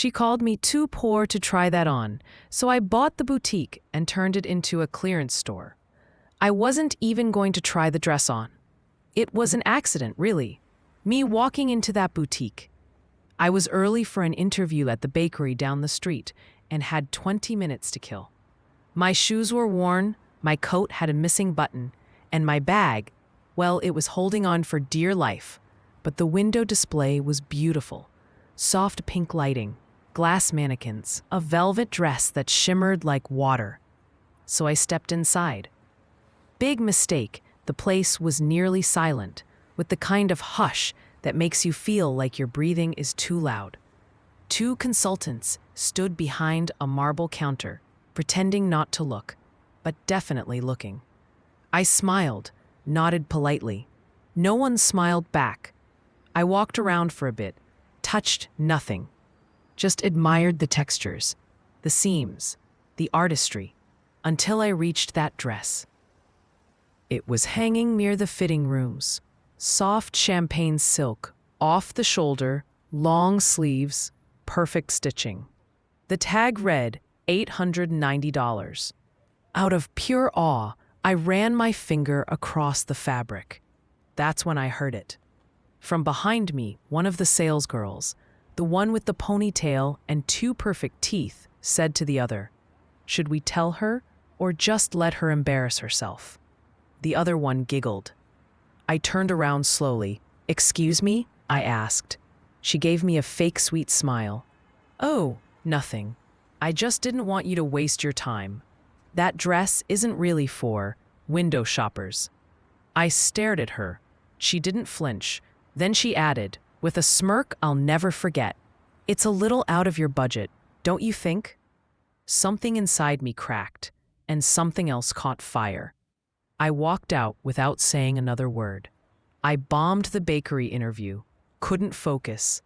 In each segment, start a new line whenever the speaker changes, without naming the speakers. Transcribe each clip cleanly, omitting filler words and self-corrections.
She called me too poor to try that on, so I bought the boutique and turned it into a clearance store. I wasn't even going to try the dress on. It was an accident, really. Me walking into that boutique. I was early for an interview at the bakery down the street and had 20 minutes to kill. My shoes were worn, my coat had a missing button, and my bag, well, it was holding on for dear life. But the window display was beautiful. Soft pink lighting, glass mannequins, a velvet dress that shimmered like water. So I stepped inside. Big mistake, the place was nearly silent, with the kind of hush that makes you feel like your breathing is too loud. 2 consultants stood behind a marble counter, pretending not to look, but definitely looking. I smiled, nodded politely. No one smiled back. I walked around for a bit, touched nothing, just admired the textures, the seams, the artistry, until I reached that dress. It was hanging near the fitting rooms. Soft champagne silk, off the shoulder, long sleeves, perfect stitching. The tag read $890. Out of pure awe, I ran my finger across the fabric. That's when I heard it. From behind me, one of the salesgirls, the one with the ponytail and 2 perfect teeth, said to the other, "Should we tell her or just let her embarrass herself?" The other one giggled. I turned around slowly. "Excuse me?" I asked. She gave me a fake sweet smile. "Oh, nothing. I just didn't want you to waste your time. That dress isn't really for window shoppers." I stared at her. She didn't flinch. Then she added, with a smirk I'll never forget, "It's a little out of your budget, don't you think?" Something inside me cracked, and something else caught fire. I walked out without saying another word. I bombed the bakery interview, couldn't focus.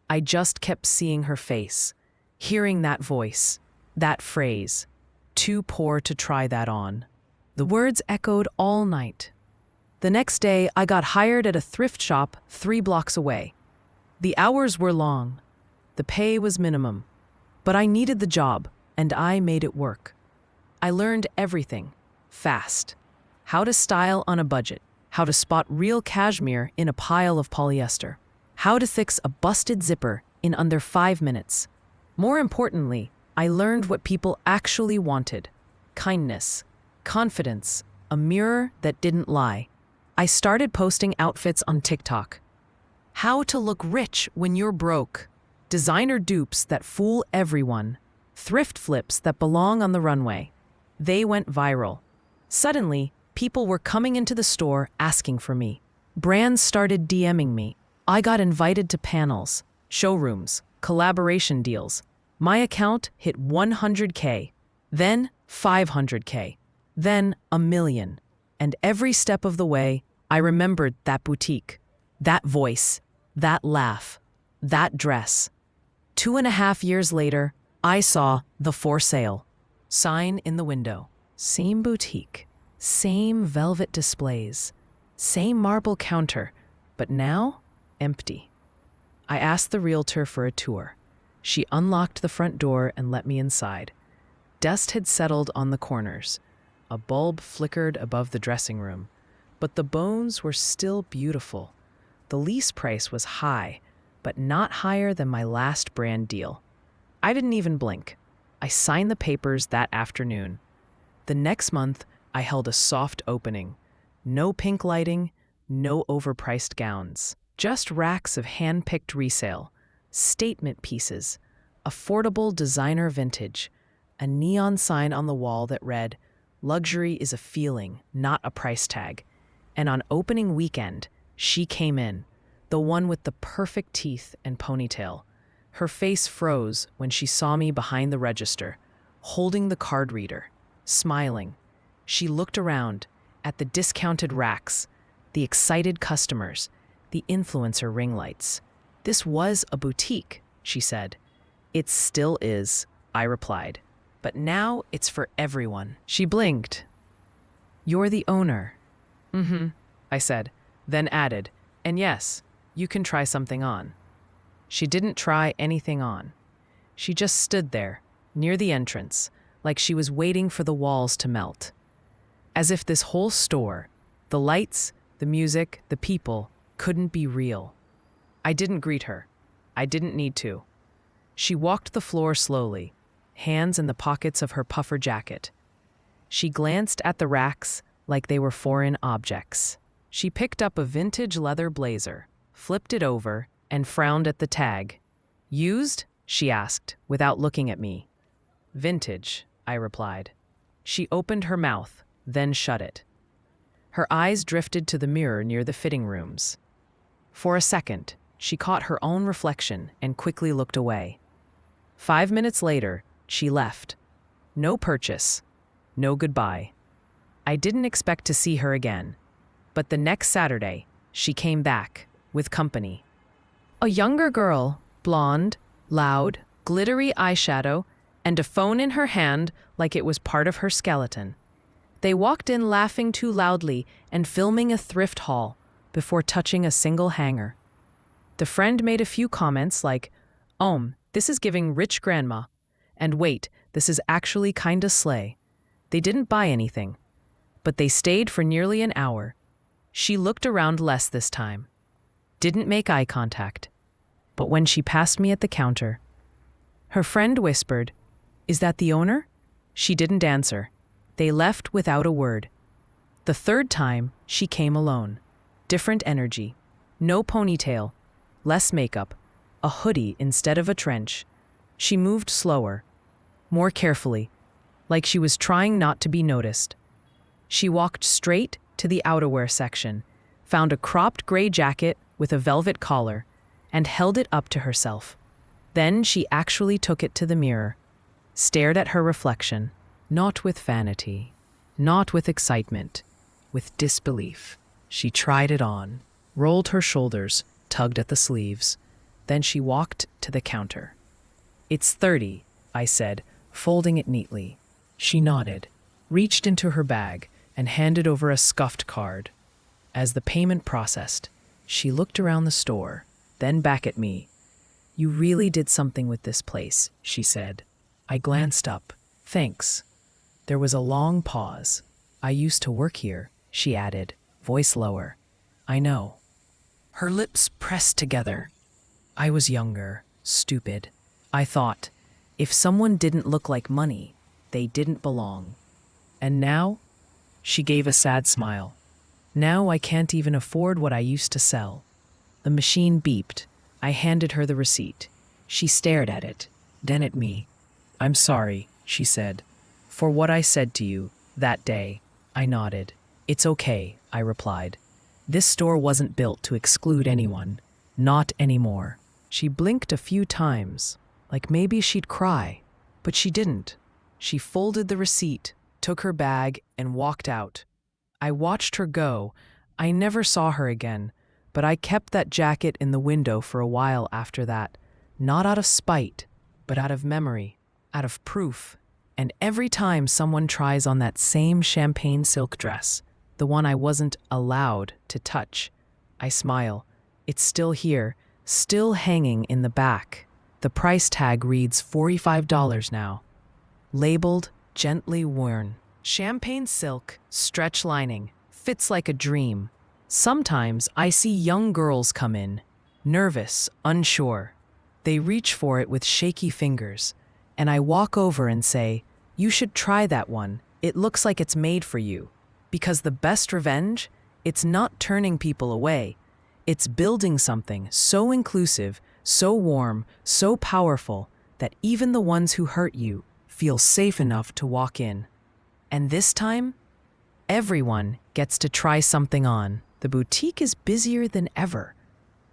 I just kept seeing her face, hearing that voice, that phrase, "Too poor to try that on." The words echoed all night. The next day, I got hired at a thrift shop 3 blocks away. The hours were long. The pay was minimum. But I needed the job, and I made it work. I learned everything, fast. How to style on a budget, how to spot real cashmere in a pile of polyester, how to fix a busted zipper in under 5 minutes. More importantly, I learned what people actually wanted: kindness, confidence, a mirror that didn't lie. I started posting outfits on TikTok. How to look rich when you're broke. Designer dupes that fool everyone. Thrift flips that belong on the runway. They went viral. Suddenly, people were coming into the store asking for me. Brands started DMing me. I got invited to panels, showrooms, collaboration deals. My account hit 100K, then 500K, then 1 million. And every step of the way, I remembered that boutique, that voice, that laugh, that dress. 2.5 years later, I saw the "for sale" sign in the window. Same boutique, same velvet displays, same marble counter, but now empty. I asked the realtor for a tour. She unlocked the front door and let me inside. Dust had settled on the corners. A bulb flickered above the dressing room, but the bones were still beautiful. The lease price was high, but not higher than my last brand deal. I didn't even blink. I signed the papers that afternoon. The next month, I held a soft opening. No pink lighting, no overpriced gowns. Just racks of hand-picked resale, statement pieces, affordable designer vintage, a neon sign on the wall that read, "Luxury is a feeling, not a price tag." And on opening weekend, she came in, the one with the perfect teeth and ponytail. Her face froze when she saw me behind the register, holding the card reader, smiling. She looked around at the discounted racks, the excited customers, the influencer ring lights. "This was a boutique," she said. "It still is," I replied. "But now it's for everyone." She blinked. "You're the owner." "Mm-hmm," I said, then added, "And yes, you can try something on." She didn't try anything on. She just stood there, near the entrance, like she was waiting for the walls to melt. As if this whole store, the lights, the music, the people, couldn't be real. I didn't greet her. I didn't need to. She walked the floor slowly, hands in the pockets of her puffer jacket. She glanced at the racks like they were foreign objects. She picked up a vintage leather blazer, flipped it over, and frowned at the tag. "Used?" she asked, without looking at me. "Vintage," I replied. She opened her mouth, then shut it. Her eyes drifted to the mirror near the fitting rooms. For a second, she caught her own reflection and quickly looked away. 5 minutes later, she left. No purchase, no goodbye. I didn't expect to see her again, but the next Saturday, she came back, with company. A younger girl, blonde, loud, glittery eyeshadow, and a phone in her hand like it was part of her skeleton. They walked in laughing too loudly and filming a thrift haul before touching a single hanger. The friend made a few comments like, this is giving rich grandma. And wait, this is actually kinda slay. They didn't buy anything, but they stayed for nearly an hour. She looked around less this time. Didn't make eye contact. But when she passed me at the counter, her friend whispered, "Is that the owner?" She didn't answer. They left without a word. The third time, she came alone. Different energy. No ponytail. Less makeup. A hoodie instead of a trench. She moved slower. More carefully. Like she was trying not to be noticed. She walked straight to the outerwear section, found a cropped gray jacket with a velvet collar, and held it up to herself. Then she actually took it to the mirror, stared at her reflection, not with vanity, not with excitement, with disbelief. She tried it on, rolled her shoulders, tugged at the sleeves. Then she walked to the counter. "It's 30, I said, folding it neatly. She nodded, reached into her bag, and handed over a scuffed card. As the payment processed, she looked around the store, then back at me. "You really did something with this place," she said. I glanced up. "Thanks." There was a long pause. "I used to work here," she added, voice lower. "I know." Her lips pressed together. I was younger, stupid. I thought, if someone didn't look like money, they didn't belong. And now? She gave a sad smile. "Now I can't even afford what I used to sell." The machine beeped. I handed her the receipt. She stared at it, then at me. "I'm sorry," she said, "for what I said to you that day." I nodded. "It's okay," I replied. "This store wasn't built to exclude anyone. Not anymore." She blinked a few times, like maybe she'd cry, but she didn't. She folded the receipt, took her bag, and walked out. I watched her go. I never saw her again, but I kept that jacket in the window for a while after that, not out of spite, but out of memory, out of proof. And every time someone tries on that same champagne silk dress, the one I wasn't allowed to touch, I smile. It's still here, still hanging in the back. The price tag reads $45 now. Labeled, gently worn. Champagne silk, stretch lining, fits like a dream. Sometimes I see young girls come in, nervous, unsure. They reach for it with shaky fingers, and I walk over and say, "You should try that one. It looks like it's made for you." Because the best revenge, it's not turning people away. It's building something so inclusive, so warm, so powerful, that even the ones who hurt you feel safe enough to walk in. And this time, everyone gets to try something on. The boutique is busier than ever.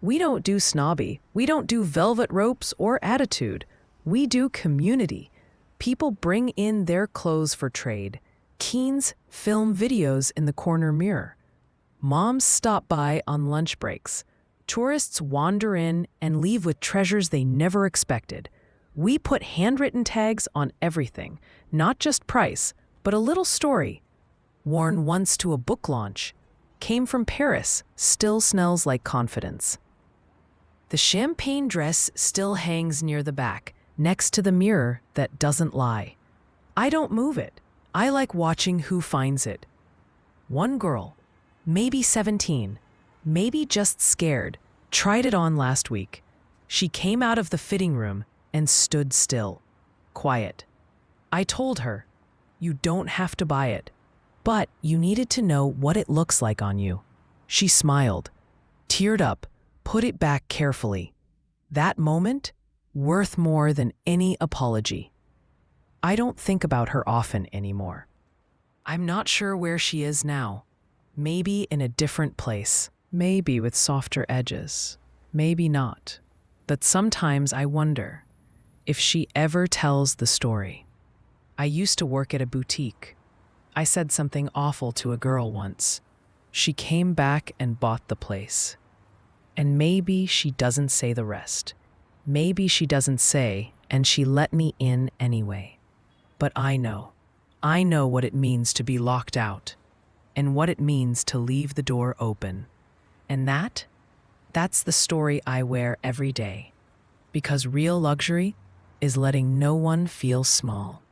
We don't do snobby. We don't do velvet ropes or attitude. We do community. People bring in their clothes for trade. Keens film videos in the corner mirror. Moms stop by on lunch breaks. Tourists wander in and leave with treasures they never expected. We put handwritten tags on everything, not just price, but a little story. Worn once to a book launch. Came from Paris, still smells like confidence. The champagne dress still hangs near the back, next to the mirror that doesn't lie. I don't move it. I like watching who finds it. One girl, maybe 17, maybe just scared, tried it on last week. She came out of the fitting room and stood still, quiet. I told her, "You don't have to buy it, but you needed to know what it looks like on you." She smiled, teared up, put it back carefully. That moment, worth more than any apology. I don't think about her often anymore. I'm not sure where she is now. Maybe in a different place. Maybe with softer edges. Maybe not. But sometimes I wonder if she ever tells the story. I used to work at a boutique. I said something awful to a girl once. She came back and bought the place. And maybe she doesn't say the rest. Maybe she doesn't say, and she let me in anyway. But I know what it means to be locked out, and what it means to leave the door open. And that's the story I wear every day. Because real luxury is letting no one feel small.